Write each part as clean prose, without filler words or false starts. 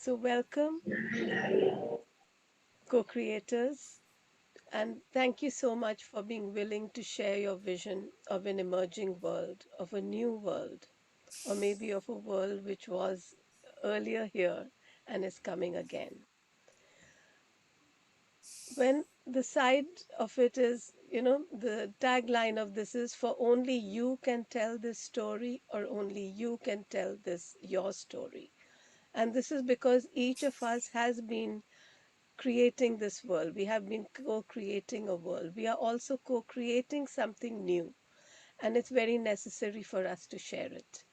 So welcome, co-creators, and thank you so much for being willing to share your vision of an emerging world, of a new world, or maybe of a world which was earlier here and is coming again. When the side of it is, the tagline of this is for only you can tell this story, or only you can tell this your story. And this is because each of us has been creating this world. We have been co creating a world. We are also co creating something new, and it's very necessary for us to share it.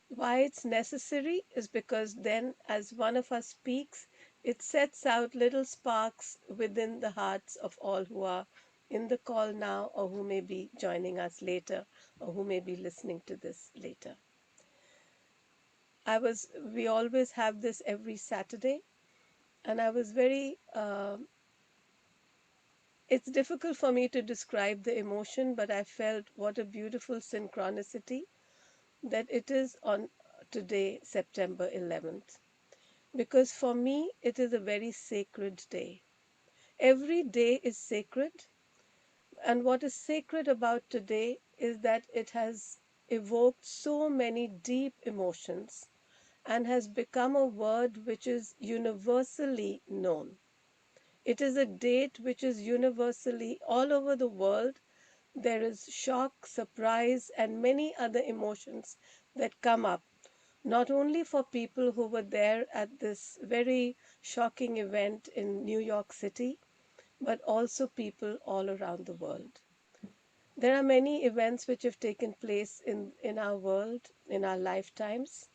Why it's necessary is because then, as one of us speaks, it sets out little sparks within the hearts of all who are in the call now, or who may be joining us later, or who may be listening to this later. We always have this every Saturday, and I was very it's difficult for me to describe the emotion, but I felt what a beautiful synchronicity that it is on today, September 11th. Because for me, it is a very sacred day. Every day is sacred, and what is sacred about today is that it has evoked so many deep emotions and has become a word which is universally known. It is a date which is universally all over the world. There is shock, surprise, and many other emotions that come up, not only for people who were there at this very shocking event in New York City, but also people all around the world. There are many events which have taken place in our world, in our lifetimes,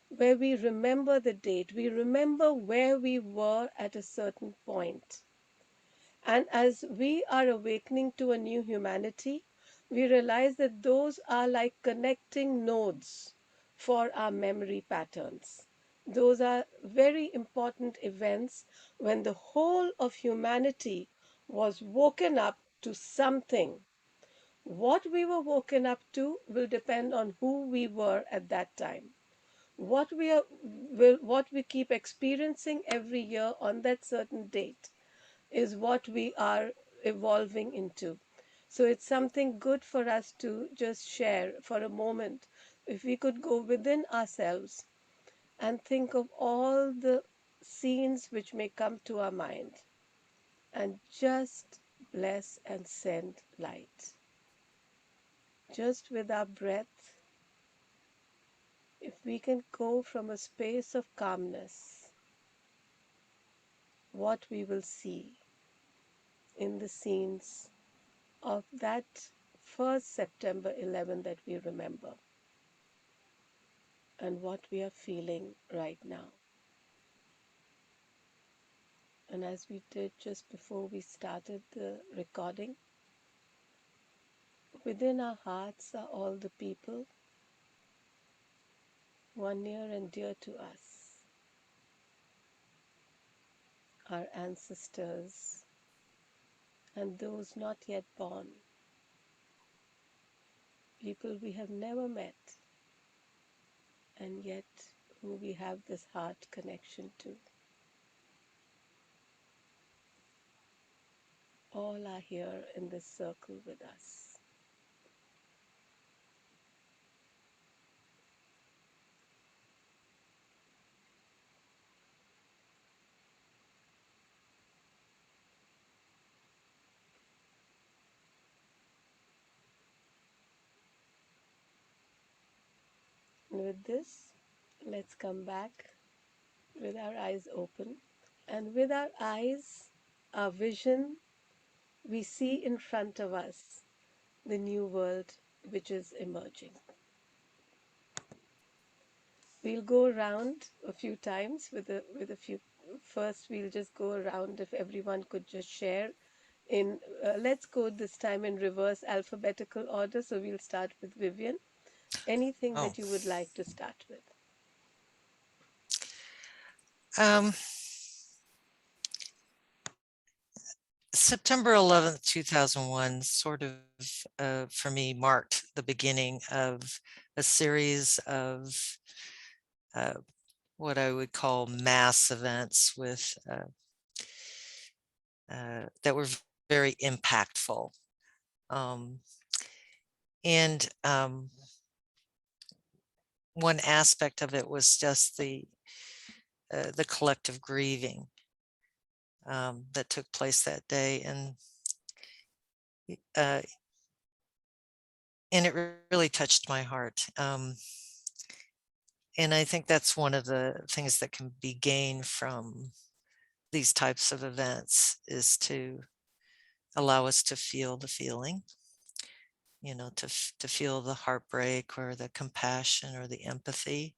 where we remember the date, we remember where we were at a certain point. And as we are awakening to a new humanity, we realize that those are like connecting nodes for our memory patterns. Those are very important events when the whole of humanity was woken up to something. What we were woken up to will depend on who we were at that time. What we keep experiencing every year on that certain date is what we are evolving into. So it's something good for us to just share for a moment. If we could go within ourselves and think of all the scenes which may come to our mind and just bless and send light. Just with our breath, if we can go from a space of calmness, what we will see in the scenes of that first September 11 that we remember and what we are feeling right now. And as we did just before we started the recording, within our hearts are all the people who are near and dear to us, our ancestors and those not yet born, people we have never met and yet who we have this heart connection to. All are here in this circle with us. And with this, let's come back with our eyes open. And with our eyes, our vision, we see in front of us the new world which is emerging. We'll go around a few times with a few. First, we'll just go around. If everyone could just share in, let's go this time in reverse alphabetical order. So we'll start with Vivian. Anything Oh, that you would like to start with? um, September 11th, 2001, sort of for me marked the beginning of a series of what I would call mass events that were very impactful. Um, and one aspect of it was just the collective grieving that took place that day, uh, and it really touched my heart. And I think that's one of the things that can be gained from these types of events is to allow us to feel the feeling, to feel the heartbreak or the compassion or the empathy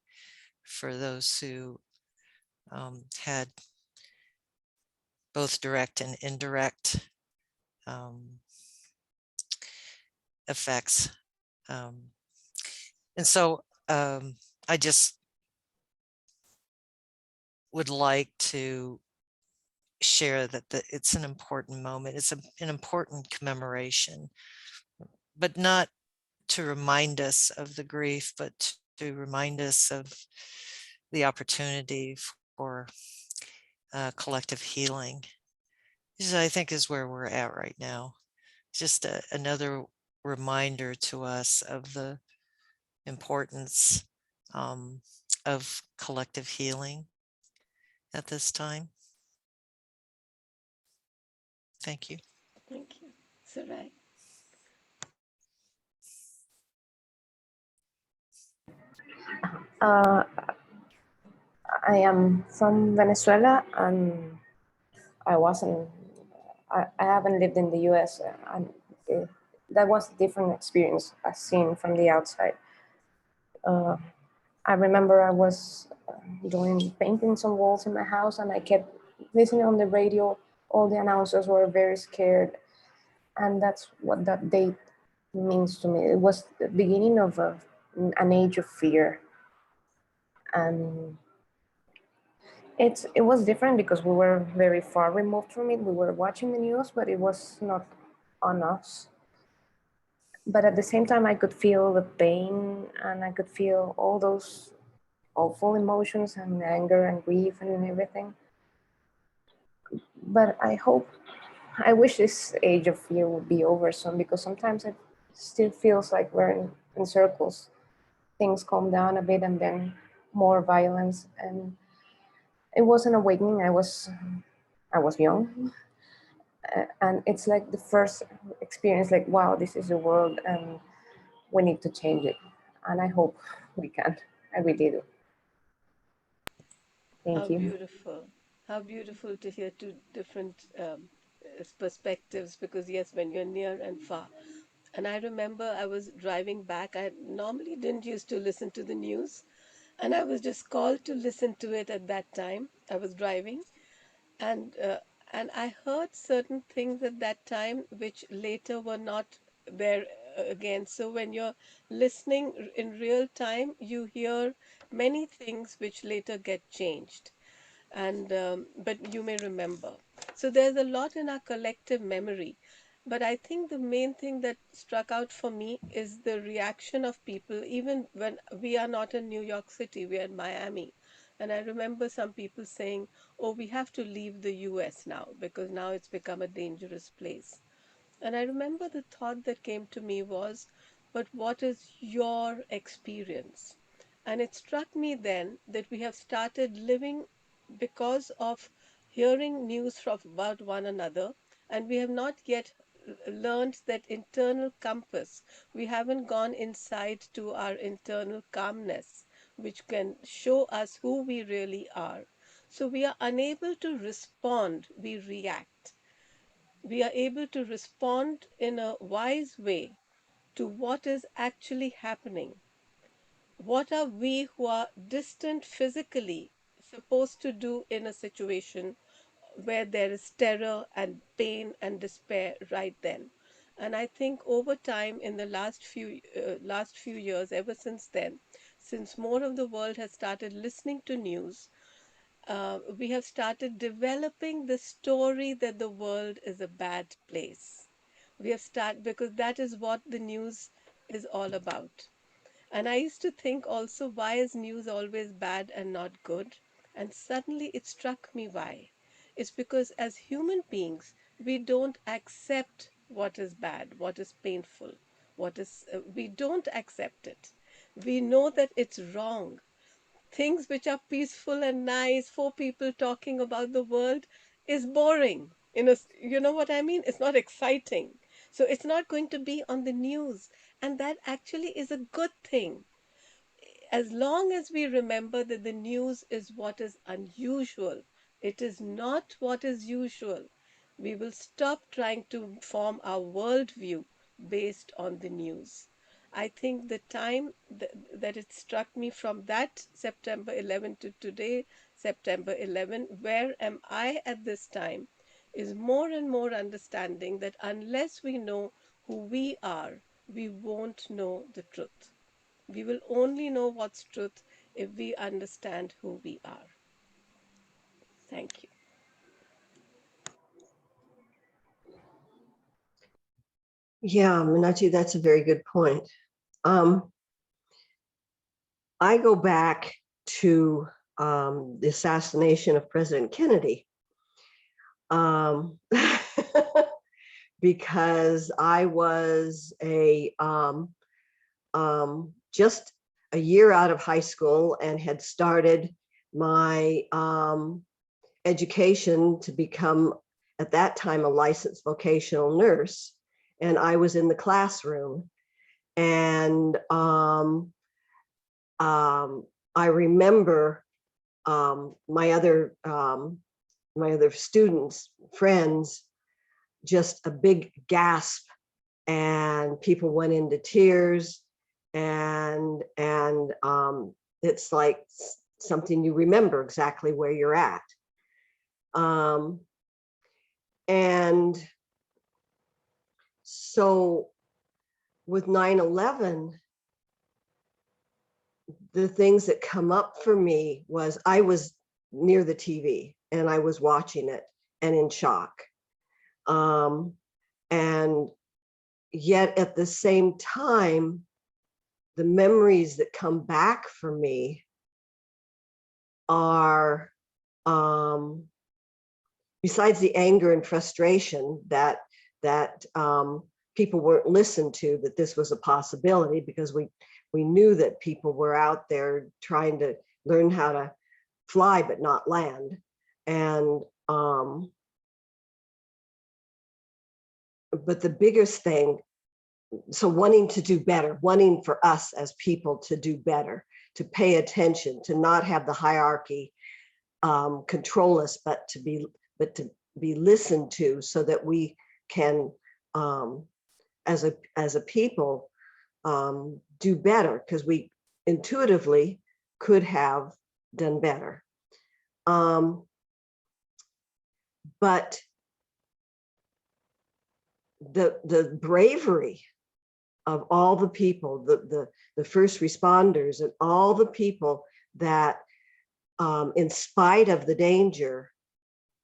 for those who had both direct and indirect um, effects. Um, and so I just would like to share that it's an important moment. It's an important commemoration, but not to remind us of the grief, but to remind us of the opportunity for collective healing. This, I think, is where we're at right now. Just another reminder to us of the importance um, of collective healing at this time. Thank you. Thank you. Sarai. Uh, I am from Venezuela, and I wasn't. I haven't lived in the U.S. And it, that was a different experience as seen from the outside. Uh, I remember I was doing paintings on walls in my house, and I kept listening on the radio. All the announcers were very scared, and that's what that date means to me. It was the beginning of an age of fear, and it was different because we were very far removed from it. We were watching the news, but it was not on us. But at the same time, I could feel the pain, and I could feel all those awful emotions and anger and grief and everything. But I wish this age of fear would be over soon, because sometimes it still feels like we're in circles. Things calm down a bit, and then more violence. And it was an awakening. I was young, and it's like the first experience, like, wow, this is the world, and we need to change it. And I hope we can. I really do. How Thank you. beautiful. How beautiful to hear two different perspectives, because, yes, when you're near and far. And I remember I was driving back. I normally didn't used to listen to the news, and I was just called to listen to it at that time. I was driving, and I heard certain things at that time which later were not there again. So when you're listening in real time, you hear many things which later get changed, and but you may remember. So there's a lot in our collective memory, but I think the main thing that struck out for me is the reaction of people, even when we are not in New York City, we are in Miami. And I remember some people saying, oh, we have to leave the US now because now it's become a dangerous place. And I remember the thought that came to me was, but what is your experience? And it struck me then that we have started living because of hearing news from about one another, and we have not yet learned that internal compass. We haven't gone inside to our internal calmness, which can show us who we really are. So we are unable to respond, we react. We are able to respond in a wise way to what is actually happening. What are we who are distant physically supposed to do in a situation where there is terror and pain and despair right then? And I think over time, in the last few years, ever since then, since more of the world has started listening to news, we have started developing the story that the world is a bad place. We have started because that is what the news is all about. And I used to think also, why is news always bad and not good? And suddenly it struck me why. It's because as human beings, we don't accept what is bad, what is painful, we don't accept it. We know that it's wrong. Things which are peaceful and nice, four people talking about the world, is boring. You know what I mean? It's not exciting. So it's not going to be on the news. And that actually is a good thing, as long as we remember that the news is what is unusual, it is not what is usual, we will stop trying to form our worldview based on the news. I think the time that it struck me from that September 11 to today, September 11, where am I at this time, is more and more understanding that unless we know who we are, we won't know the truth. We will only know what's truth if we understand who we are. Thank you. Yeah, Minachi, that's a very good point. I go back to the assassination of President Kennedy, because I was just a year out of high school and had started my education to become, at that time, a licensed vocational nurse. And I was in the classroom, and I remember my other students, friends, just a big gasp, and people went into tears, and it's like something you remember exactly where you're at. And so with 9/11, the things that come up for me was I was near the TV and I was watching it and in shock. And yet at the same time, the memories that come back for me are, besides the anger and frustration that people weren't listened to, that this was a possibility, because we knew that people were out there trying to learn how to fly but not land. And but the biggest thing, so wanting to do better, wanting for us as people to do better, to pay attention, to not have the hierarchy control us, but to be listened to, so that we can, as a people, do better, because we intuitively could have done better. But the bravery of all the people, the first responders, and all the people that, in spite of the danger,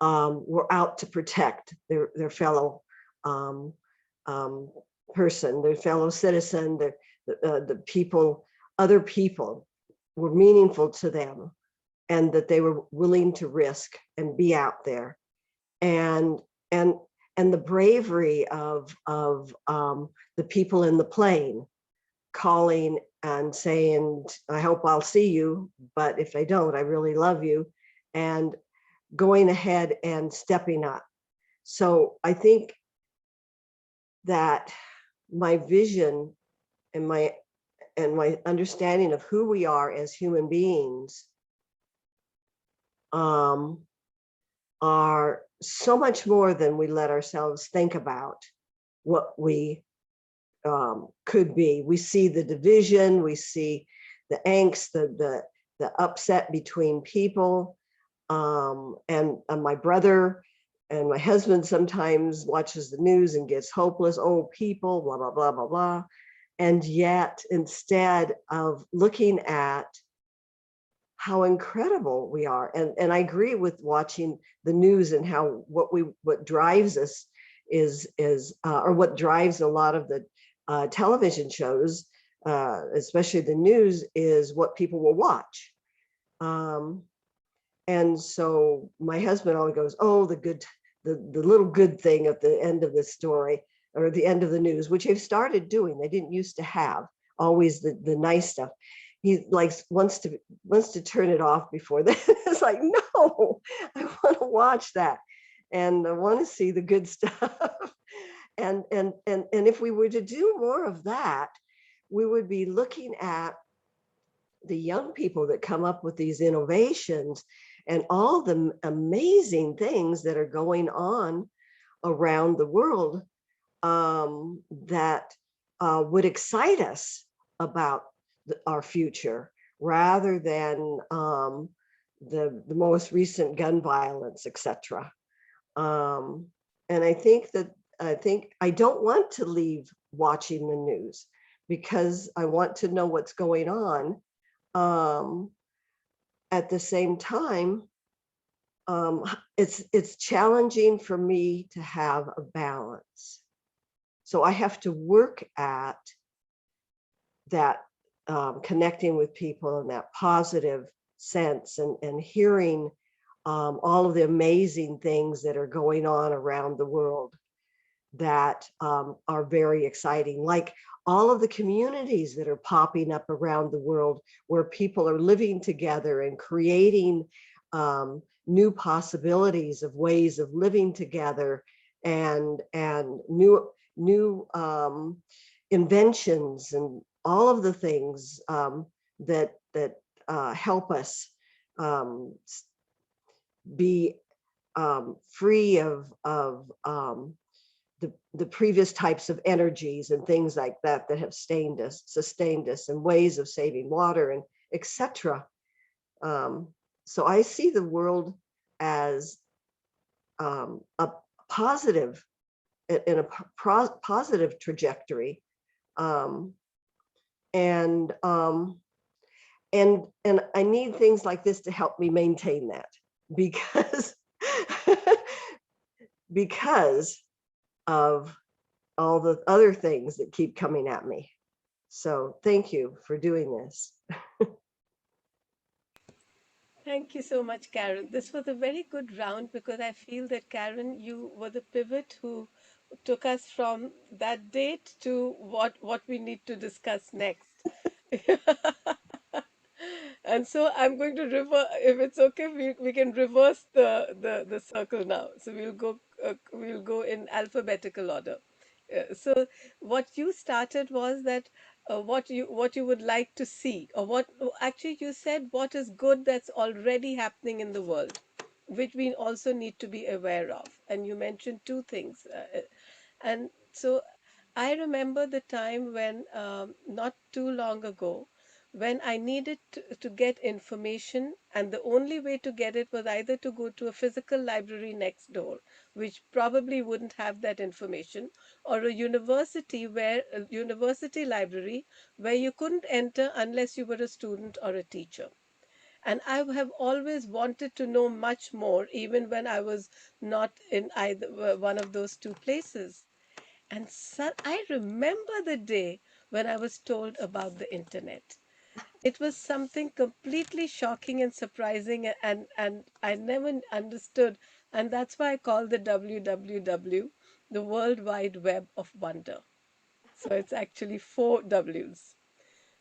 were out to protect their fellow person, their fellow citizen, the people, other people were meaningful to them, and that they were willing to risk and be out there. And the bravery of the people in the plane calling and saying, I hope I'll see you, but if I don't, I really love you, and going ahead and stepping up. So I think that my vision and my understanding of who we are as human beings are so much more than we let ourselves think about what we could be. We see the division, we see the angst, the upset between people. And my brother and my husband sometimes watches the news and gets hopeless. Oh, people, blah, blah, blah, blah, blah. And yet, instead of looking at how incredible we are, and I agree with watching the news and how what drives us is or what drives a lot of the television shows especially the news, is what people will watch. Um, and so my husband always goes, "Oh, the little good thing at the end of the story or the end of the news," which they've started doing. They didn't used to have always the nice stuff. He likes wants to turn it off before that. It's like, no, I want to watch that, and I want to see the good stuff. And if we were to do more of that, we would be looking at the young people that come up with these innovations and all the amazing things that are going on around the world, that would excite us about our future, rather than the most recent gun violence, etc. And I think I don't want to leave watching the news, because I want to know what's going on. Um, at the same time, it's challenging for me to have a balance. So I have to work at that, connecting with people in that positive sense, and hearing all of the amazing things that are going on around the world that are very exciting, like all of the communities that are popping up around the world, where people are living together and creating new possibilities of ways of living together, and new inventions, and all of the things that help us be free of the previous types of energies and things like that that have sustained us, and ways of saving water, and etc. So I see the world as a positive, in a positive trajectory, um, and and I need things like this to help me maintain that, because because of all the other things that keep coming at me. So thank you for doing this. Thank you so much, Karen. This was a very good round because I feel that, Karen, you were the pivot who took us from that date to what we need to discuss next. And so I'm going to reverse, if it's okay, we can reverse the circle now. So we'll go in alphabetical order. So what you started was that, what you would like to see, or what actually you said, what is good that's already happening in the world, which we also need to be aware of. And you mentioned two things, and so I remember the time when, not too long ago, when I needed to get information, and the only way to get it was either to go to a physical library next door, which probably wouldn't have that information, or a university library where you couldn't enter unless you were a student or a teacher. And I have always wanted to know much more, even when I was not in either one of those two places. And so I remember the day when I was told about the internet. It was something completely shocking and surprising, and I never understood. And that's why I call the WWW the World Wide Web of Wonder. So it's actually four W's.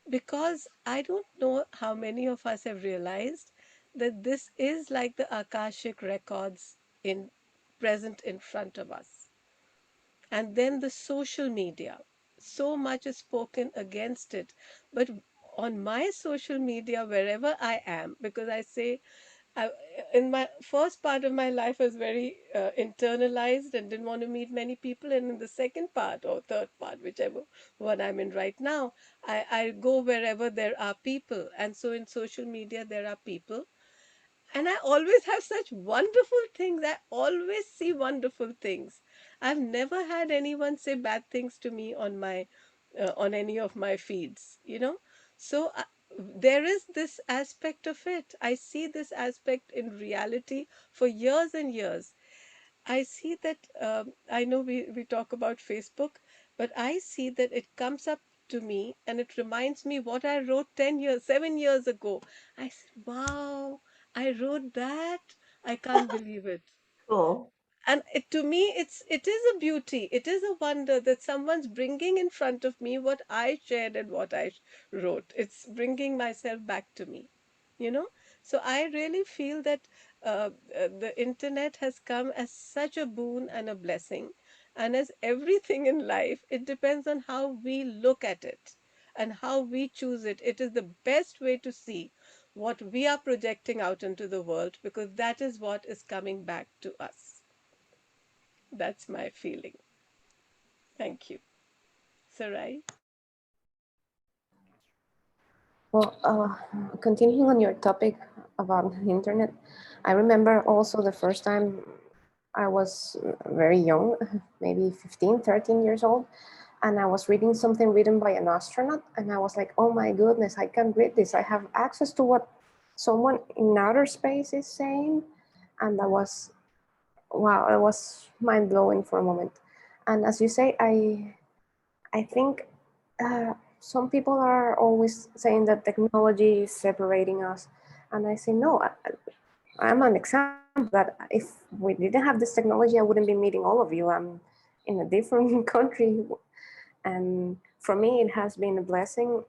Because I don't know how many of us have realized that this is like the Akashic records in present in front of us. And then the social media, so much is spoken against it, but on my social media, wherever I am, because I say, I, in my first part of my life, I was very internalized and didn't want to meet many people, and in the second part or third part, whichever one I'm in right now, I go wherever there are people. And so in social media there are people, and I always have such wonderful things. I always see wonderful things. I've never had anyone say bad things to me on my on any of my feeds, you know. So there is this aspect of it. I see this aspect in reality for years and years. I see that, I know we talk about Facebook, but I see that it comes up to me and it reminds me what I wrote 10 years, 7 years ago. I said, wow, I wrote that. I can't believe it. Cool. And to me, it is a beauty, it is a wonder that someone's bringing in front of me what I shared and what I wrote. It's bringing myself back to me, you know. So I really feel that the internet has come as such a boon and a blessing, and as everything in life, it depends on how we look at it and how we choose it. It is the best way to see what we are projecting out into the world, because that is what is coming back to us. That's my feeling. Thank you. Sarai? Well, continuing on your topic about the internet, I remember also the first time I was very young, maybe 15, 13 years old, and I was reading something written by an astronaut, and I was like, oh my goodness, I can read this. I have access to what someone in outer space is saying. And that was, wow, it was mind blowing for a moment. And as you say, I think some people are always saying that technology is separating us. And I say, no, I'm an example that if we didn't have this technology, I wouldn't be meeting all of you. I'm in a different country. And for me, it has been a blessing.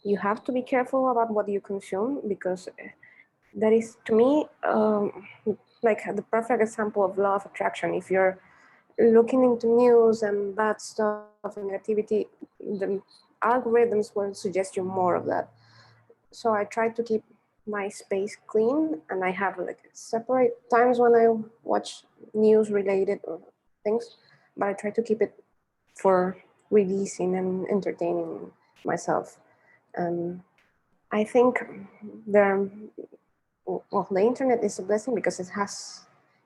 You have to be careful about what you consume, because that is, to me, like the perfect example of law of attraction. If you're looking into news and bad stuff and negativity, the algorithms will suggest you more of that. So I try to keep my space clean, and I have like separate times when I watch news related things, but I try to keep it for releasing and entertaining myself. And I think there, well, the internet is a blessing because it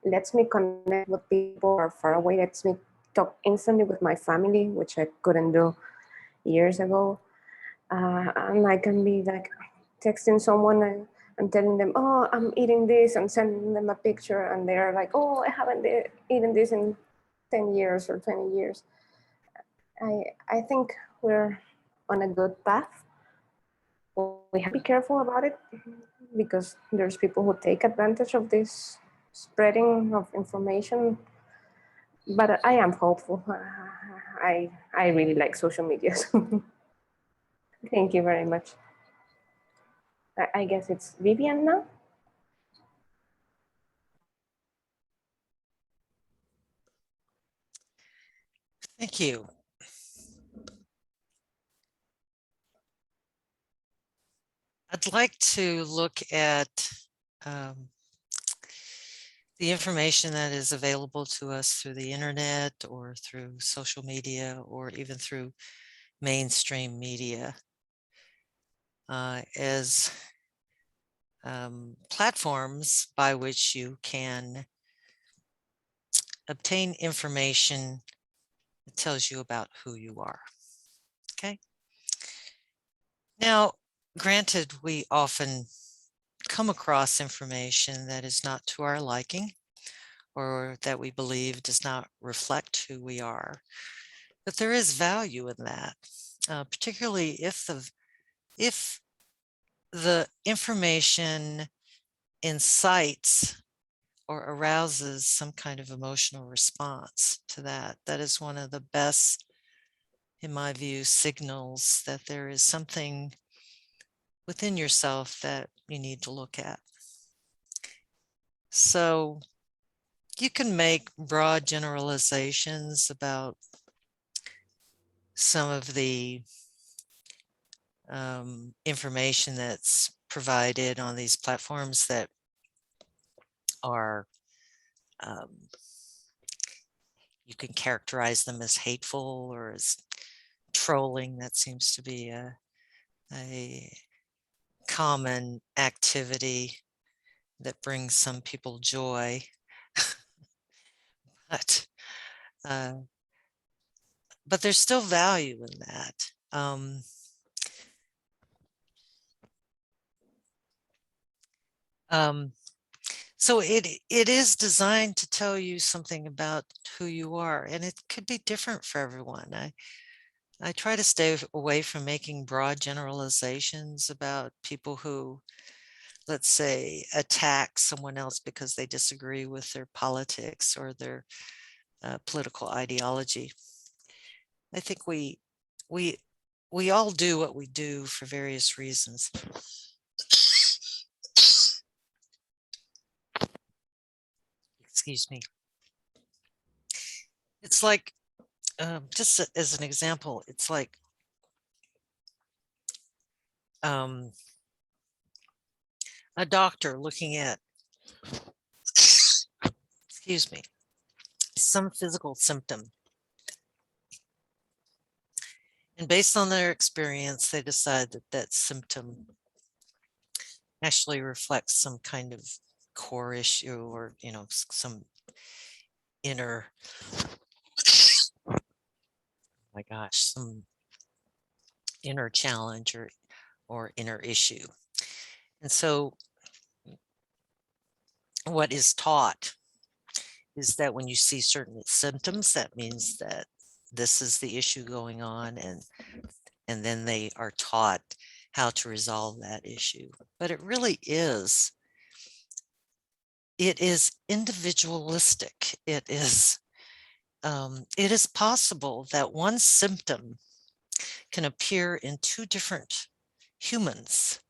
lets me connect with people who are far away, lets me talk instantly with my family, which I couldn't do years ago. And I can be like texting someone and telling them, oh, I'm eating this, and sending them a picture, and they're like, oh, I haven't eaten this in 10 years or 20 years. I think we're on a good path. We have to be careful about it, because there's people who take advantage of this spreading of information. But I am hopeful. I really like social media. So thank you very much. I guess it's Vivian now. Thank you. I'd like to look at the information that is available to us through the internet or through social media or even through mainstream media as platforms by which you can obtain information that tells you about who you are. Okay. Now, granted, we often come across information that is not to our liking or that we believe does not reflect who we are. But there is value in that, particularly if the information incites or arouses some kind of emotional response to that. That is one of the best, in my view, signals that there is something within yourself that you need to look at. So you can make broad generalizations about some of the information that's provided on these platforms that are, you can characterize them as hateful or as trolling. That seems to be a common activity that brings some people joy. but uh, but there's still value in that. So it is designed to tell you something about who you are, and it could be different for everyone. I try to stay away from making broad generalizations about people who, let's say, attack someone else because they disagree with their politics or their political ideology. I think we we all do what we do for various reasons. Excuse me. It's like, just as an example, it's like a doctor looking at, excuse me, some physical symptom. And based on their experience, they decide that that symptom actually reflects some kind of core issue or, some inner, oh my gosh, some inner challenge or inner issue. And so what is taught is that when you see certain symptoms, that means that this is the issue going on, and then they are taught how to resolve that issue. But it really is, it is individualistic. It is possible that one symptom can appear in two different humans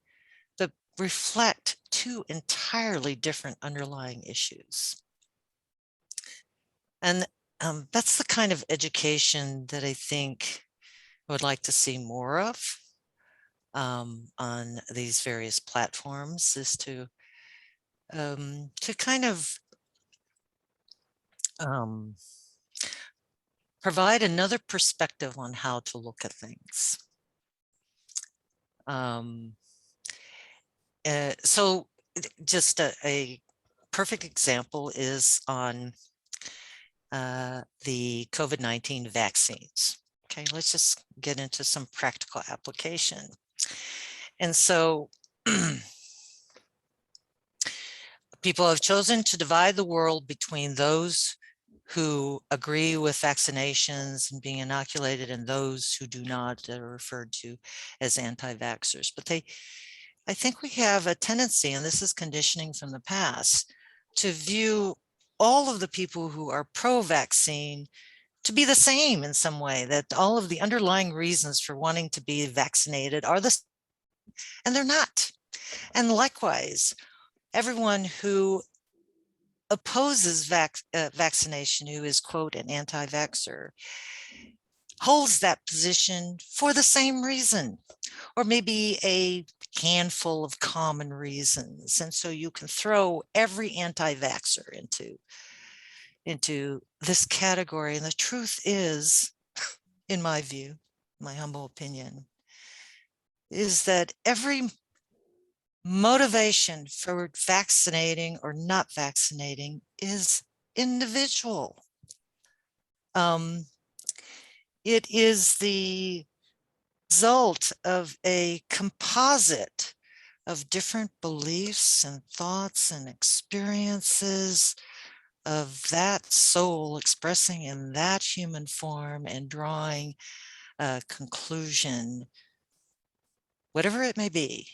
that reflect two entirely different underlying issues. And that's the kind of education that I think I would like to see more of on these various platforms, is to kind of provide another perspective on how to look at things. So just a perfect example is on the COVID-19 vaccines. Okay, let's just get into some practical application. And so people have chosen to divide the world between those who agree with vaccinations and being inoculated and those who do not, that are referred to as anti-vaxxers. But I think we have a tendency, and this is conditioning from the past, to view all of the people who are pro-vaccine to be the same in some way, that all of the underlying reasons for wanting to be vaccinated are the same, and they're not. And likewise, everyone who opposes vaccination, who is, quote, an anti-vaxxer, holds that position for the same reason, or maybe a handful of common reasons. And so you can throw every anti-vaxxer into this category. And the truth is, in my view, my humble opinion, is that every motivation for vaccinating or not vaccinating is individual. It is the result of a composite of different beliefs and thoughts and experiences of that soul expressing in that human form and drawing a conclusion, whatever it may be,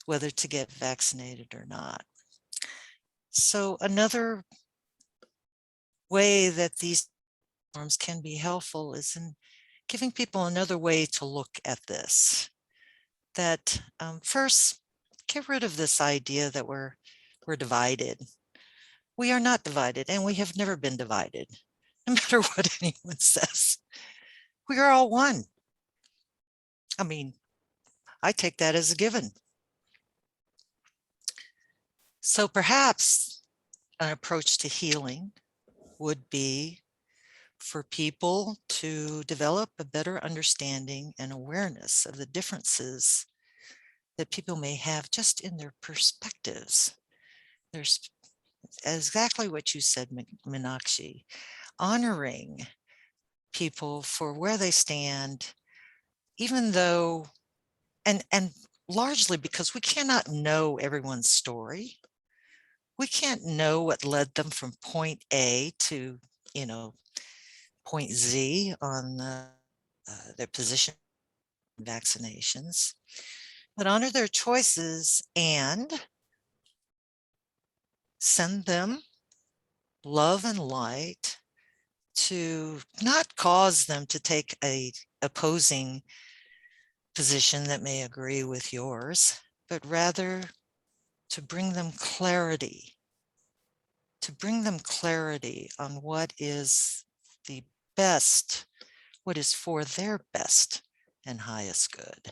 whether to get vaccinated or not. So another way that these forms can be helpful is in giving people another way to look at this. That first, get rid of this idea that we're divided. We are not divided, and we have never been divided, no matter what anyone says. We are all one. I mean, I take that as a given. So perhaps an approach to healing would be for people to develop a better understanding and awareness of the differences that people may have just in their perspectives. There's exactly what you said, Meenakshi, honoring people for where they stand, even though, and largely because we cannot know everyone's story. We can't know what led them from point A to, point Z on their position on vaccinations, but honor their choices and send them love and light to not cause them to take a opposing position that may agree with yours, but rather to bring them clarity, on what is the best, what is for their best and highest good,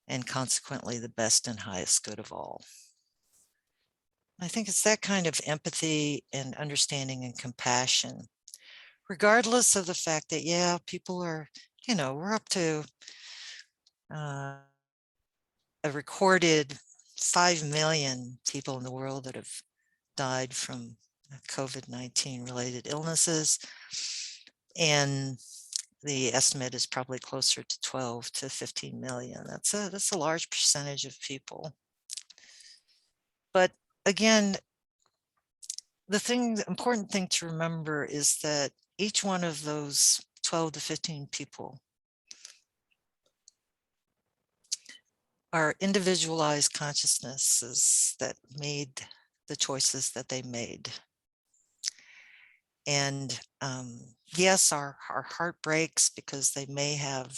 and consequently the best and highest good of all. I think it's that kind of empathy and understanding and compassion, regardless of the fact that, yeah, people are, we're up to uh, a recorded 5 million people in the world that have died from COVID-19 related illnesses. And the estimate is probably closer to 12 to 15 million. That's a large percentage of people. But again, the important thing to remember is that each one of those 12 to 15 people are individualized consciousnesses that made the choices that they made. And yes, our heart breaks because they may have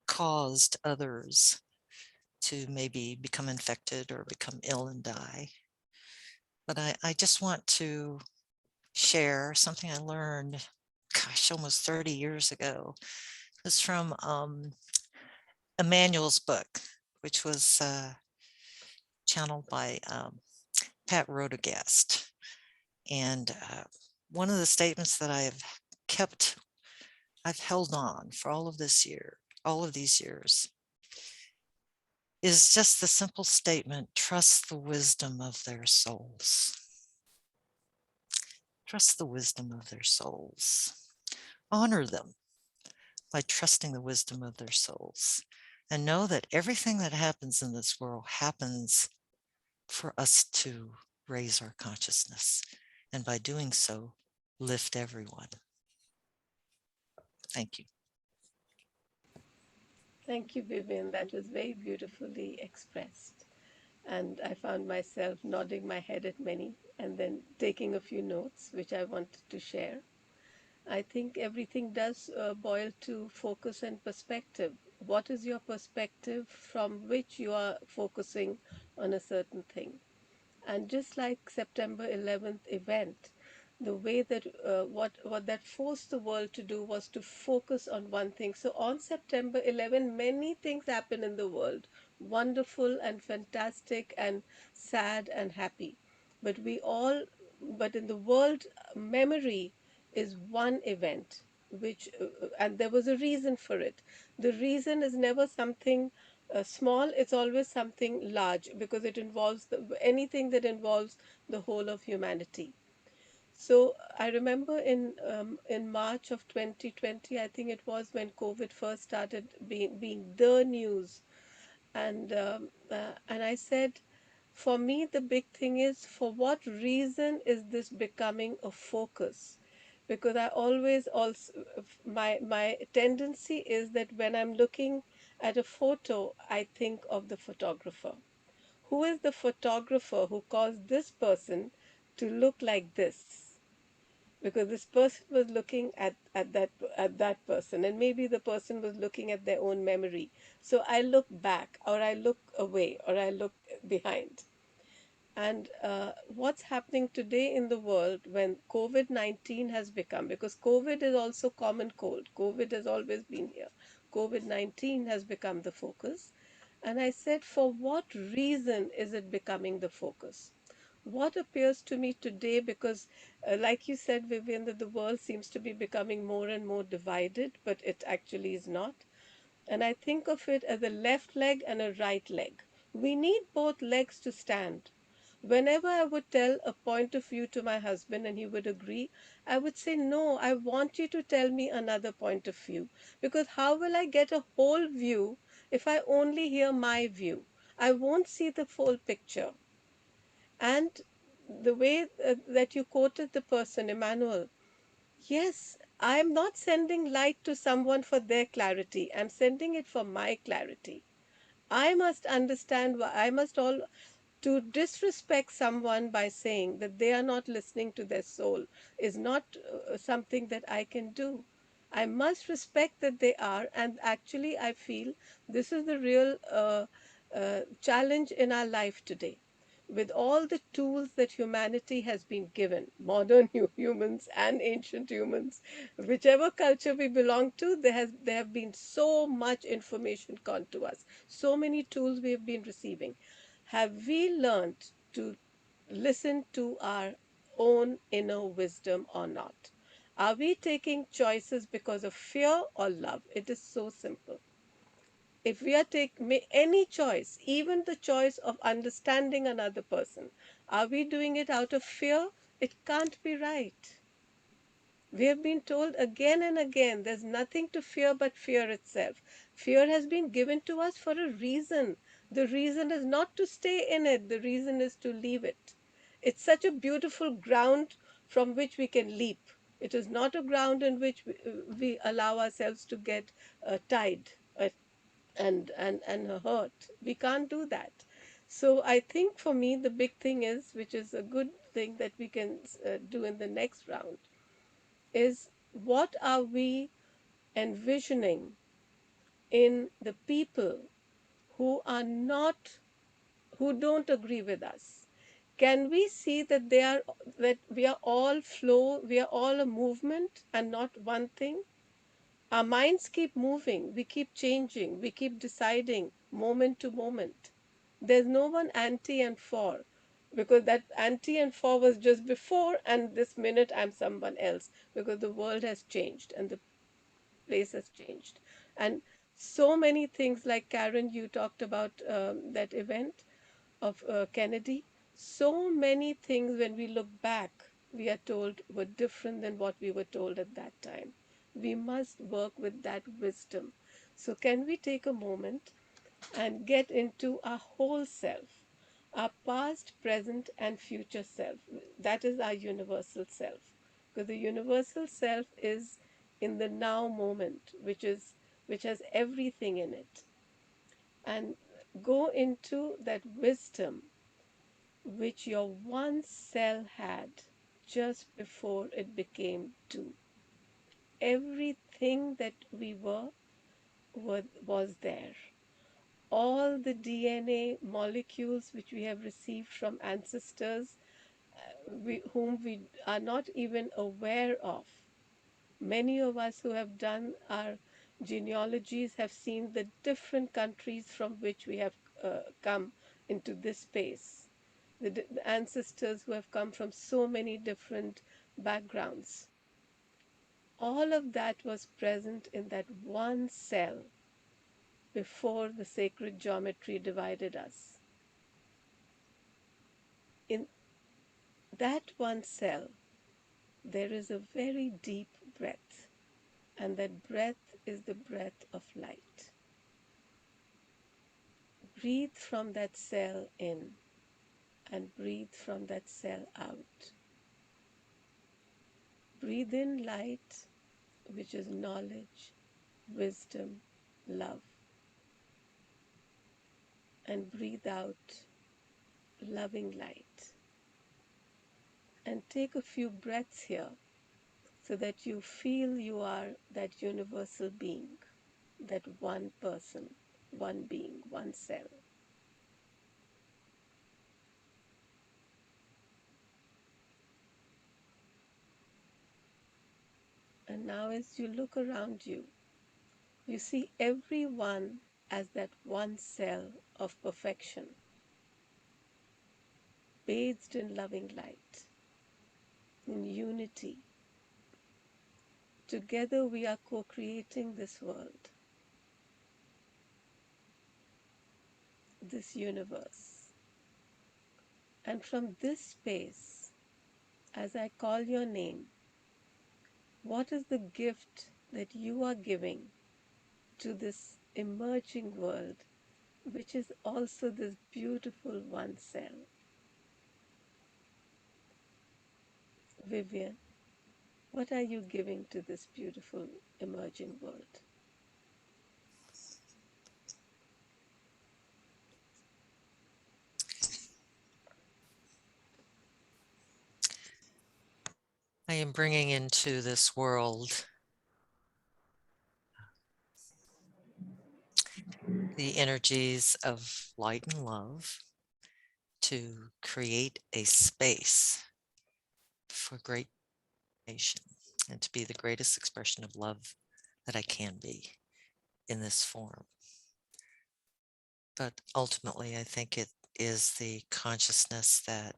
caused others to maybe become infected or become ill and die. But I just want to share something I learned, gosh, almost 30 years ago. It was from Emmanuel's book, which was channeled by Pat Rodegast. And one of the statements that I've held on for all of these years, is just the simple statement, trust the wisdom of their souls. Trust the wisdom of their souls. Honor them by trusting the wisdom of their souls. And know that everything that happens in this world happens for us to raise our consciousness. And by doing so, lift everyone. Thank you. Thank you, Vivian. That was very beautifully expressed. And I found myself nodding my head at many and then taking a few notes, which I wanted to share. I think everything does boil to focus and perspective. What is your perspective from which you are focusing on a certain thing? And just like September 11th event, the way that what that forced the world to do was to focus on one thing. So on September 11, many things happen in the world, wonderful and fantastic and sad and happy. But we all, but in the world, memory is one event which and there was a reason for it. The reason is never something small, it's always something large because it involves anything that involves the whole of humanity. So I remember in March of 2020, I think it was when COVID first started being the news, and I said, for me, the big thing is for what reason is this becoming a focus? Because I always also my tendency is that when I'm looking at a photo, I think of the photographer. Who is the photographer who caused this person to look like this? Because this person was looking at that person, and maybe the person was looking at their own memory. So I look back, or I look away, or I look behind. And what's happening today in the world when COVID 19 has become, because COVID is also common cold, COVID has always been here. COVID 19 has become the focus. And I said, for what reason is it becoming the focus? What appears to me today, because like you said, Vivian, that the world seems to be becoming more and more divided, but it actually is not. And I think of it as a left leg and a right leg. We need both legs to stand. Whenever I would tell a point of view to my husband and he would agree, I would say, no, I want you to tell me another point of view. Because how will I get a whole view if I only hear my view? I won't see the full picture. And the way that you quoted the person, Emmanuel, yes, I'm not sending light to someone for their clarity. I'm sending it for my clarity. I must understand why I must all to disrespect someone by saying that they are not listening to their soul is not something that I can do. I must respect that they are, and actually, I feel this is the real challenge in our life today. With all the tools that humanity has been given, modern humans and ancient humans, whichever culture we belong to, there have been so much information gone to us, so many tools we have been receiving. Have we learned to listen to our own inner wisdom or not? Are we taking choices because of fear or love? It is so simple. If we are taking any choice, even the choice of understanding another person, are we doing it out of fear? It can't be right. We have been told again and again there's nothing to fear but fear itself. Fear has been given to us for a reason. The reason is not to stay in it, the reason is to leave it. It's such a beautiful ground from which we can leap. It is not a ground in which we allow ourselves to get tied and hurt. We can't do that. So I think for me, the big thing is, which is a good thing that we can do in the next round, is what are we envisioning in the people who are not, who don't agree with us? Can we see that that we are all flow, we are all a movement and not one thing? Our minds keep moving, we keep changing, we keep deciding moment to moment. There's no one anti and for, because that anti and for was just before, and this minute I'm someone else because the world has changed and the place has changed. And so many things, like Karen, you talked about that event of Kennedy. So many things, when we look back, we are told were different than what we were told at that time. We must work with that wisdom. So, can we take a moment and get into our whole self, our past, present, and future self? That is our universal self. Because the universal self is in the now moment, which has everything in it. And go into that wisdom which your one cell had just before it became two. Everything that we was there. All the DNA molecules which we have received from ancestors whom we are not even aware of. Many of us who have done our genealogies have seen the different countries from which we have come into this space. The ancestors who have come from so many different backgrounds. All of that was present in that one cell before the sacred geometry divided us. In that one cell, there is a very deep breath, and that breath is the breath of light. Breathe from that cell in and breathe from that cell out. Breathe in light, which is knowledge, wisdom, love, and breathe out loving light. And take a few breaths here so that you feel you are that universal being, that one person, one being, one cell. And now, as you look around you, you see everyone as that one cell of perfection, bathed in loving light, in unity. Together we are co-creating this world, this universe. And from this space, as I call your name, what is the gift that you are giving to this emerging world, which is also this beautiful one cell? Vivian, What are you giving to this beautiful emerging world? I am bringing into this world the energies of light and love to create a space for great nation and to be the greatest expression of love that I can be in this form. But ultimately, I think it is the consciousness that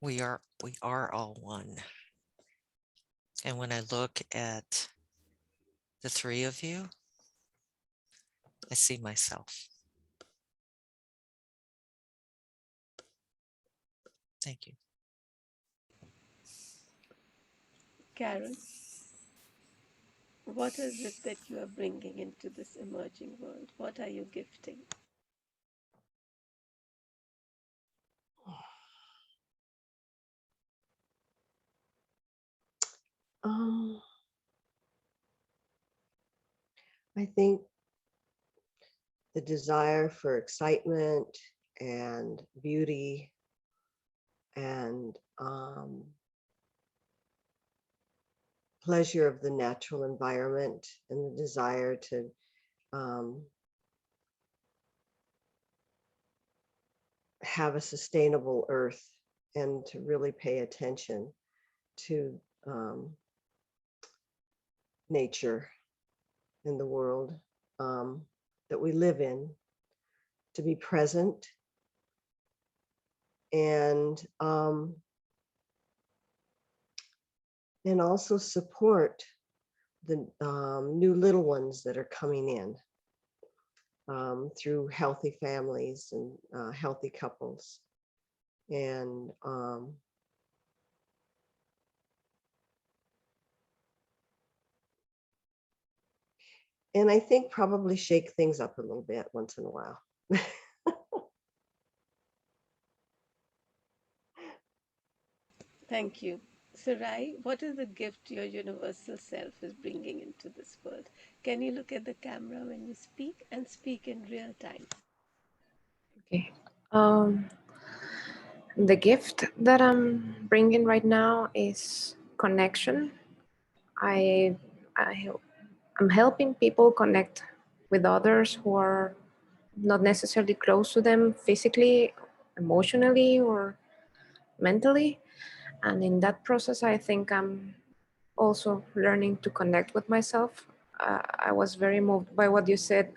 we are all one. And when I look at the three of you, I see myself. Thank you. Karen, what is it that you are bringing into this emerging world? What are you gifting? Um, I think the desire for excitement and beauty and pleasure of the natural environment and the desire to um, have a sustainable earth and to really pay attention to nature in the world that we live in, to be present and also support the new little ones that are coming in through healthy families and healthy couples. And I think probably shake things up a little bit once in a while. Thank you. Sarai, what is the gift your universal self is bringing into this world? Can you look at the camera when you speak and speak in real time? Okay. Um, the gift that I'm bringing right now is connection. I, I I'm helping people connect with others who are not necessarily close to them physically, emotionally, or mentally. And in that process, I think I'm also learning to connect with myself. I was very moved by what you said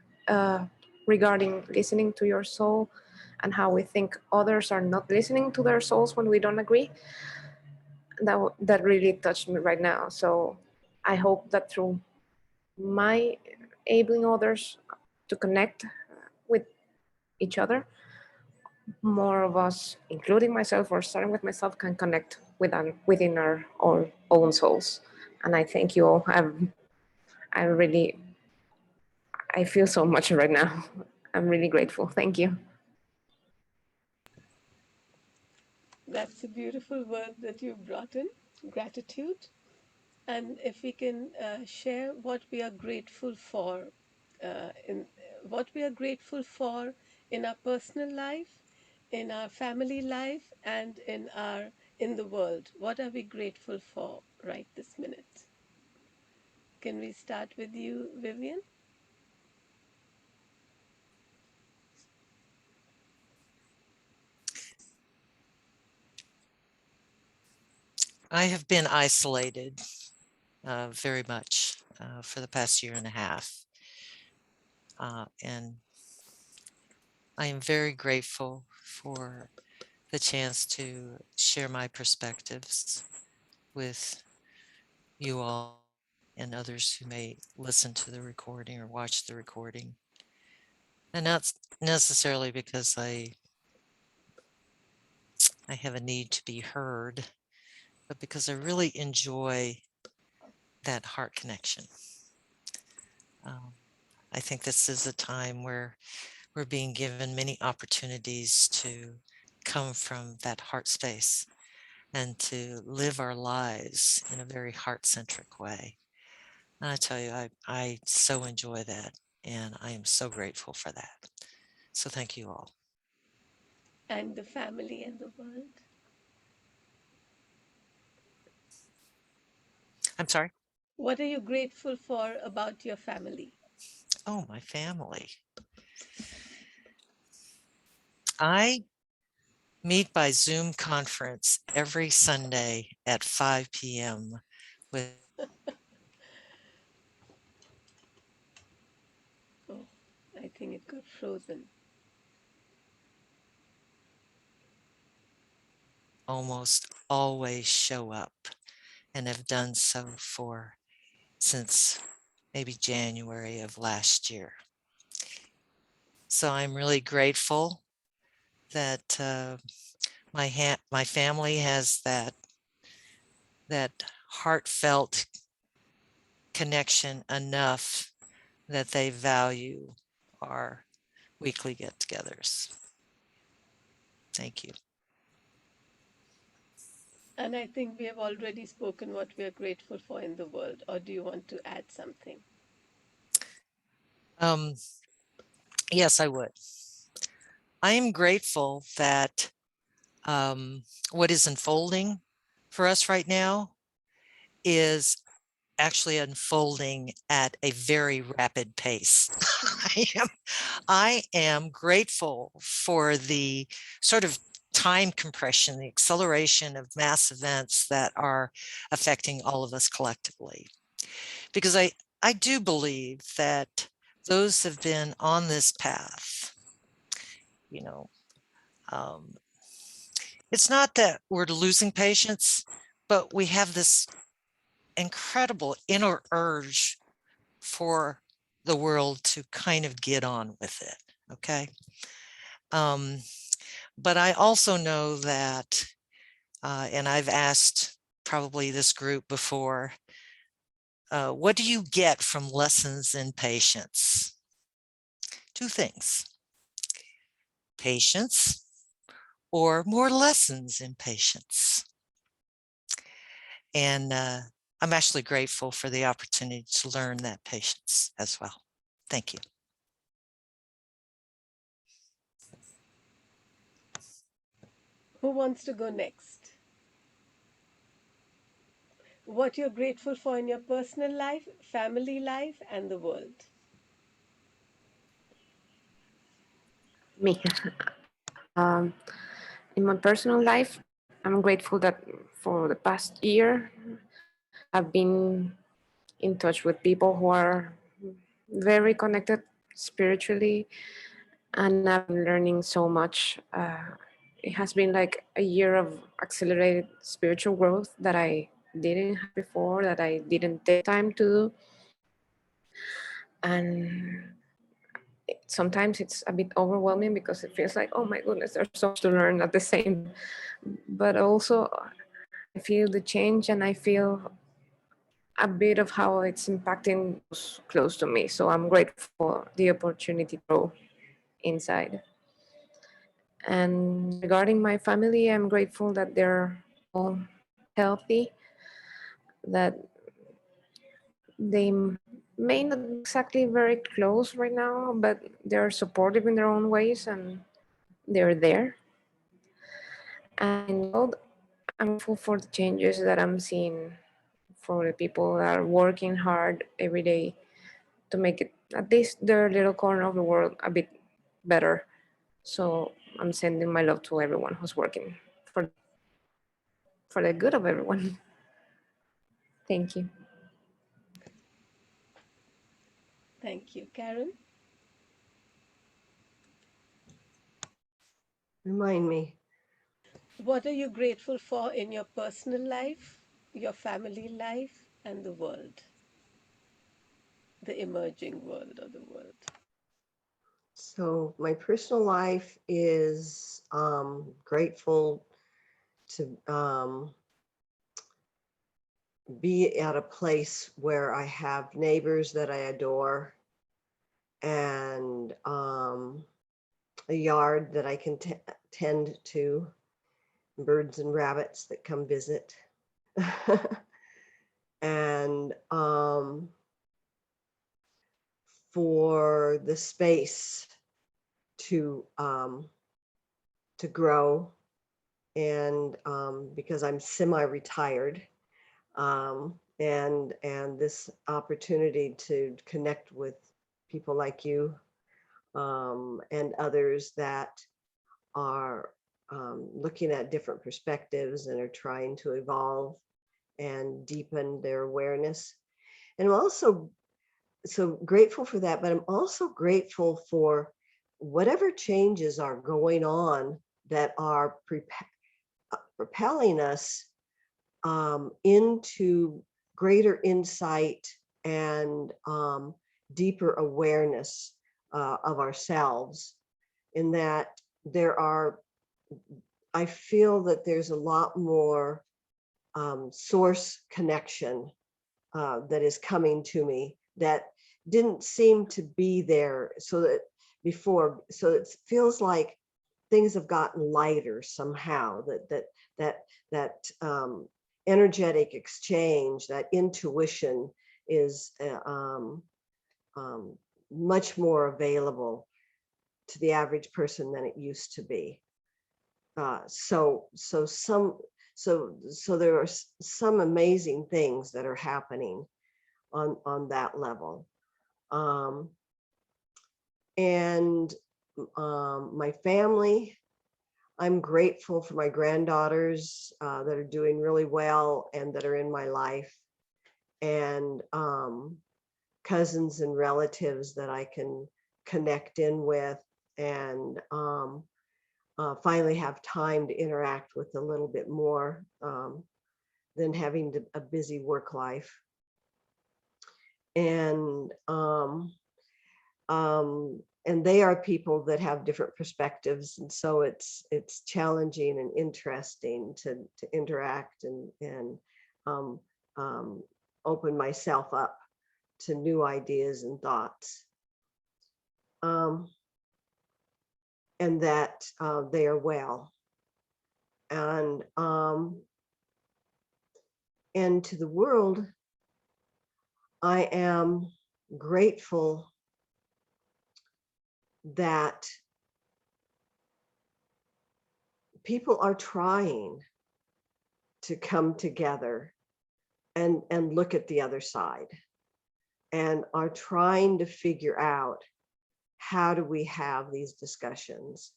regarding listening to your soul and how we think others are not listening to their souls when we don't agree. That really touched me right now. So I hope that through my enabling others to connect with each other, more of us, including myself or starting with myself, can connect within our own souls. And I thank you all. I really, I feel so much right now. I'm really grateful. Thank you. That's a beautiful word that you brought in, gratitude. And if we can share what we are grateful for, in what we are grateful for in our personal life, in our family life, and in the world. What are we grateful for right this minute? Can we start with you, Vivian? I have been isolated very much for the past year and a half. And I am very grateful for the chance to share my perspectives with you all and others who may listen to the recording or watch the recording. And not necessarily because I have a need to be heard, but because I really enjoy that heart connection. I think this is a time where we're being given many opportunities to come from that heart space and to live our lives in a very heart-centric way. And I tell you, I so enjoy that, and I am so grateful for that. So thank you all. And the family and the world. I'm sorry. What are you grateful for about your family? Oh, my family. I meet by Zoom conference every Sunday at 5 p.m. with Oh, I think it got frozen. almost always show up and have done so for since maybe January of last year. So I'm really grateful that my family has that heartfelt connection enough that they value our weekly get-togethers. Thank you. And I think we have already spoken what we are grateful for in the world. Or do you want to add something? Um, yes, I would. I am grateful that what is unfolding for us right now is actually unfolding at a very rapid pace. I am grateful for the sort of time compression, the acceleration of mass events that are affecting all of us collectively. Because I do believe that those have been on this path, you know, um, it's not that we're losing patience, but we have this incredible inner urge for the world to kind of get on with it. Okay. Um, but I also know that, and I've asked probably this group before, what do you get from lessons in patience? Two things: patience or more lessons in patience. And I'm actually grateful for the opportunity to learn that patience as well. Thank you. Who wants to go next? What you're grateful for in your personal life, family life, and the world. Me. Um, in my personal life, I'm grateful that for the past year, I've been in touch with people who are very connected spiritually, and I've been learning so much. It has been like a year of accelerated spiritual growth that I didn't have before, that I didn't take time to do. And sometimes it's a bit overwhelming because it feels like, oh my goodness, there's so much to learn at the same. But also, I feel the change and I feel a bit of how it's impacting those close to me. So I'm grateful for the opportunity to grow inside. And regarding my family, I'm grateful that they're all healthy, that they may not be exactly very close right now, but they're supportive in their own ways and they're there. And in the world, I'm grateful for the changes that I'm seeing, for the people that are working hard every day to make it at least their little corner of the world a bit better. So I'm sending my love to everyone who's working for the good of everyone. Thank you. Thank you. Karen? Remind me. What are you grateful for in your personal life, your family life, and the world? The emerging world or the world? So my personal life is grateful to be at a place where I have neighbors that I adore, and a yard that I can tend to, birds and rabbits that come visit. And for the space to grow, and because I'm semi-retired, and this opportunity to connect with people like you, and others that are looking at different perspectives and are trying to evolve and deepen their awareness. And I'm also so grateful for that, but I'm also grateful for whatever changes are going on that are propelling us into greater insight and deeper awareness of ourselves. In that there are, I feel that there's a lot more source connection that is coming to me that didn't seem to be there so that before. So it feels like things have gotten lighter somehow, that energetic exchange, that intuition is much more available to the average person than it used to be. So there are some amazing things that are happening on that level. And my family, I'm grateful for my granddaughters that are doing really well and that are in my life, and cousins and relatives that I can connect in with, and finally have time to interact with a little bit more than having a busy work life. And they are people that have different perspectives, and so it's challenging and interesting to interact and um, um, open myself up to new ideas and thoughts, and that they are well. And to the world, I am grateful that people are trying to come together and look at the other side, and are trying to figure out how do we have these discussions,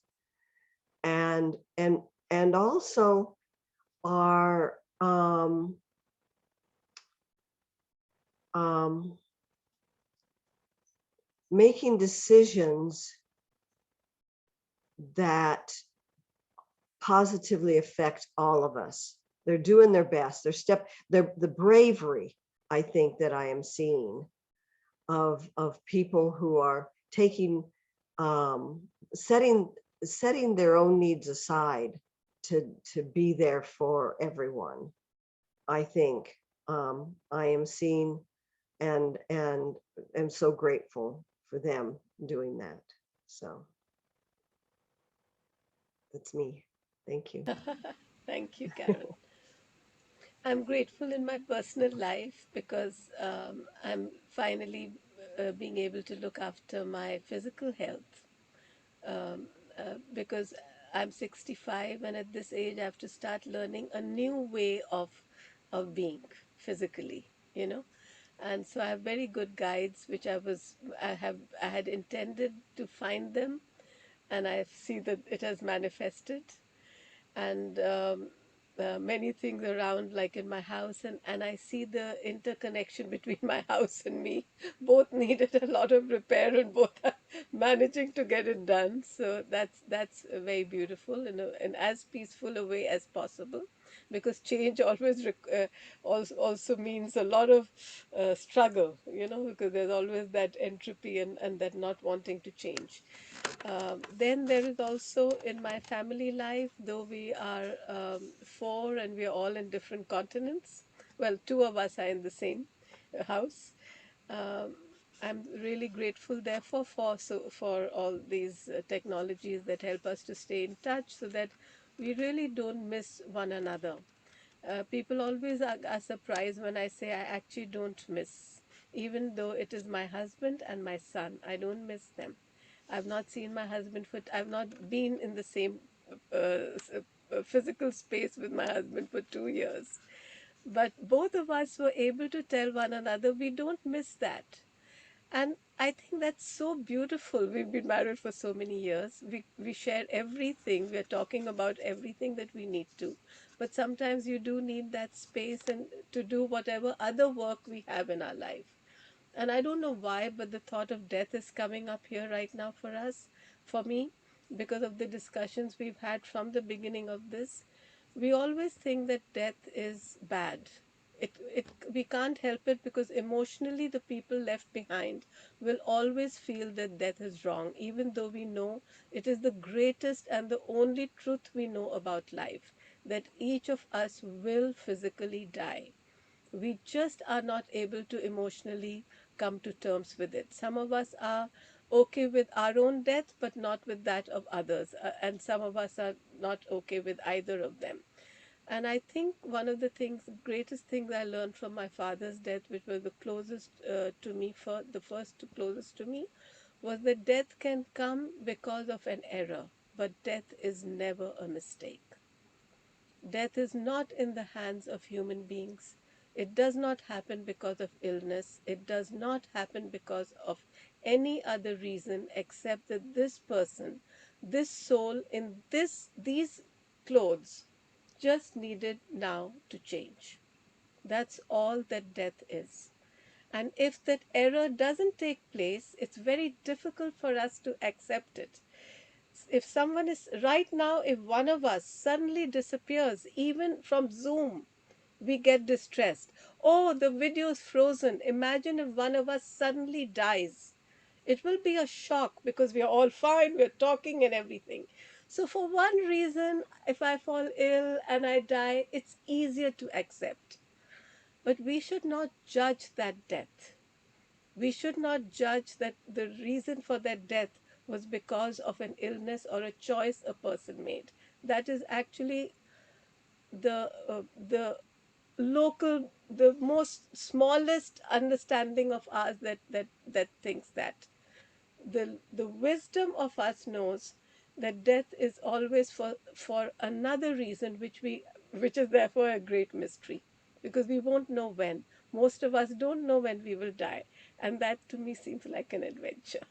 and also are making decisions that positively affect all of us. They're doing their best. They're the bravery, I think, that I am seeing of people who are taking, setting their own needs aside to be there for everyone. I think I am seeing, and am so grateful for them doing that. So that's me. Thank you. Thank you, Karen. I'm grateful in my personal life because I'm finally being able to look after my physical health, because I'm 65, and at this age I have to start learning a new way of being physically, you know. And so I have very good guides, which I had intended to find them, and I see that it has manifested. And many things around, like in my house, and I see the interconnection between my house and me. Both needed a lot of repair, and both are managing to get it done. So that's very beautiful in as peaceful a way as possible, because change always also means a lot of struggle, you know, because there's always that entropy and that not wanting to change. Then there is also in my family life, though we are four and we are all in different continents. Well, two of us are in the same house. Um, I'm really grateful, therefore, for all these technologies that help us to stay in touch, so that we really don't miss one another. People always are surprised when I say I actually don't miss, even though it is my husband and my son. I don't miss them. I've not seen my husband for, I've not been in the same physical space with my husband for 2 years. But both of us were able to tell one another we don't miss that. And I think that's so beautiful. We've been married for so many years. We share everything. We're talking about everything that we need to. But sometimes you do need that space and to do whatever other work we have in our life. And I don't know why, but the thought of death is coming up here right now for us, for me, because of the discussions we've had from the beginning of this. We always think that death is bad. We can't help it because emotionally the people left behind will always feel that death is wrong, even though we know it is the greatest and the only truth we know about life, that each of us will physically die. We just are not able to emotionally come to terms with it. Some of us are okay with our own death, but not with that of others. And some of us are not okay with either of them. And I think one of the things, greatest things I learned from my father's death, which was the closest to me, for the first to closest to me, was that death can come because of an error, but death is never a mistake. Death is not in the hands of human beings. It does not happen because of illness. It does not happen because of any other reason except that this person, this soul in these clothes just needed now to change. That's all that death is. And if that error doesn't take place, it's very difficult for us to accept it. If someone is right now, if one of us suddenly disappears, even from Zoom, we get distressed. Oh, the video is frozen. Imagine if one of us suddenly dies. It will be a shock because we are all fine, we're talking and everything. So, for one reason, if I fall ill and I die, it's easier to accept. But we should not judge that death. We should not judge that the reason for that death was because of an illness or a choice a person made. That is actually the local, the most smallest understanding of ours that thinks that. The wisdom of us knows that death is always for another reason, which is therefore a great mystery, because we won't know when. Most of us don't know when we will die, and that to me seems like an adventure.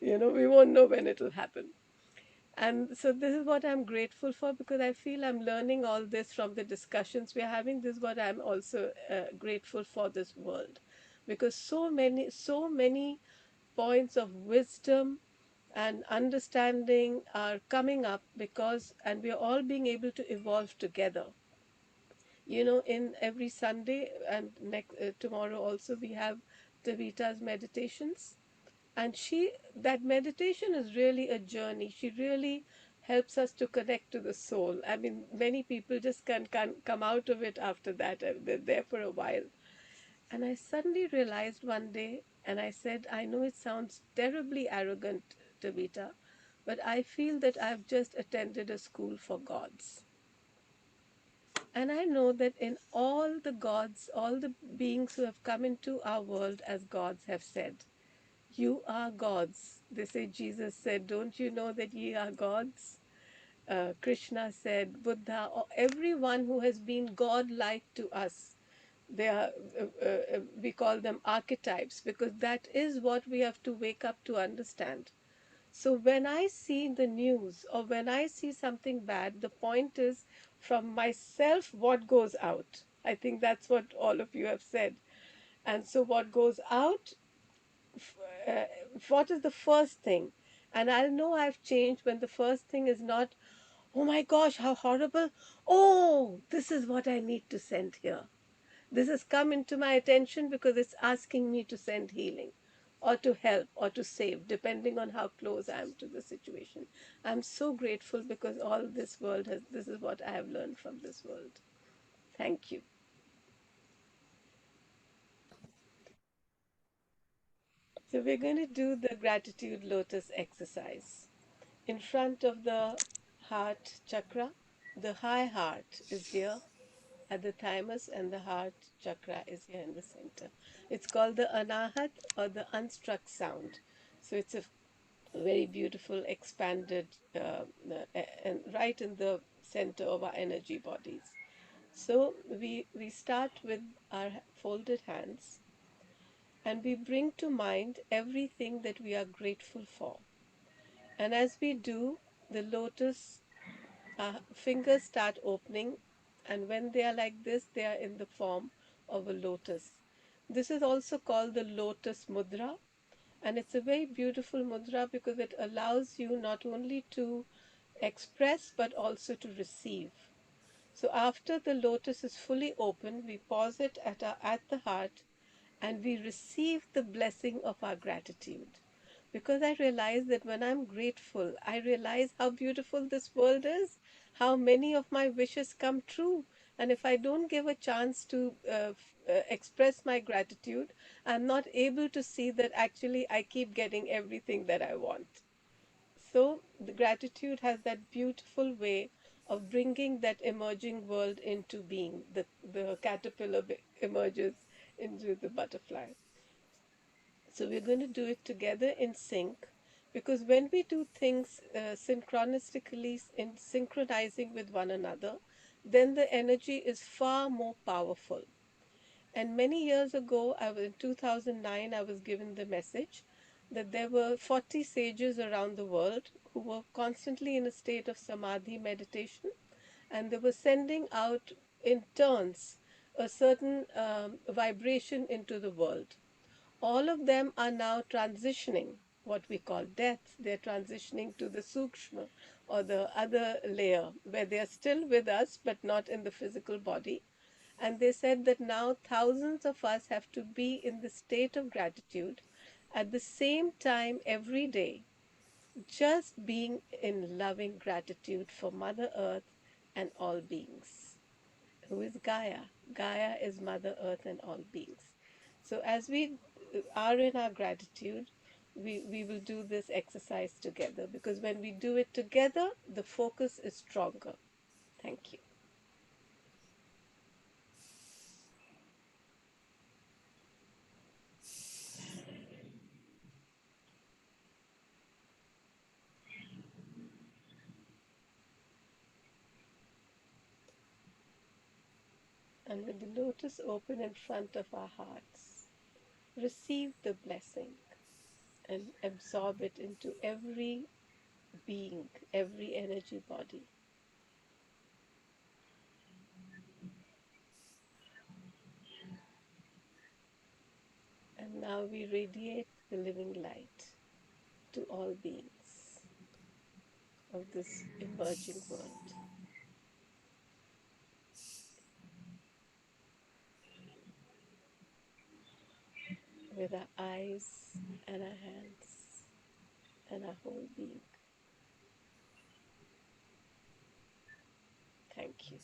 We won't know when it will happen. And so this is what I'm grateful for, because I feel I'm learning all this from the discussions we're having. This is what I'm also grateful for this world, because so many points of wisdom and understanding are coming up, because and we are all being able to evolve together. In every Sunday and next tomorrow also we have Tavita's meditations, and she that meditation is really a journey. She really helps us to connect to the soul. I mean, many people just can come out of it after that. They're there for a while. And I suddenly realized one day, and I said, I know it sounds terribly arrogant, Tabita, but I feel that I've just attended a school for gods. And I know that in all the gods, all the beings who have come into our world as gods have said, you are gods. They say, Jesus said, don't you know that ye are gods? Krishna said, Buddha, or everyone who has been God-like to us, they are, we call them archetypes, because that is what we have to wake up to understand. So when I see the news or when I see something bad, the point is, from myself, what goes out. I think that's what all of you have said. And so what goes out, uh, what is the first thing? And I'll know I've changed when the first thing is not, oh my gosh, how horrible. Oh, this is what I need to send here. This has come into my attention because it's asking me to send healing or to help or to save, depending on how close I am to the situation. I'm so grateful because all this world has, this is what I have learned from this world. Thank you. So we're going to do the gratitude lotus exercise in front of the heart chakra. The high heart is here at the thymus, and the heart chakra is here in the center. It's called the anahat, or the unstruck sound. So it's a very beautiful expanded and right in the center of our energy bodies. So we start with our folded hands, and we bring to mind everything that we are grateful for. And as we do, the lotus fingers start opening, and when they are like this, they are in the form of a lotus. This is also called the lotus mudra, and it's a very beautiful mudra because it allows you not only to express but also to receive. So after the lotus is fully open, we pause it at the heart, and we receive the blessing of our gratitude. Because I realize that when I'm grateful, I realize how beautiful this world is, how many of my wishes come true. And if I don't give a chance to express my gratitude, I'm not able to see that actually I keep getting everything that I want. So the gratitude has that beautiful way of bringing that emerging world into being. The caterpillar emerges into the butterfly. So we're going to do it together in sync, because when we do things synchronistically, in synchronizing with one another, then the energy is far more powerful. And many years ago, in 2009, I was given the message that there were 40 sages around the world who were constantly in a state of samadhi meditation, and they were sending out in turns a certain vibration into the world. All of them are now transitioning, what we call death. They're transitioning to the sukshma, or the other layer, where they are still with us but not in the physical body. And they said that now thousands of us have to be in the state of gratitude at the same time every day, just being in loving gratitude for Mother Earth and all beings. Who is Gaia? Gaia is Mother Earth and all beings. So as we are in our gratitude, we will do this exercise together, because when we do it together, the focus is stronger. Thank you. And with the lotus open in front of our hearts, receive the blessing and absorb it into every being, every energy body. And now we radiate the living light to all beings of this emerging world with our eyes and our hands and our whole being. Thank you.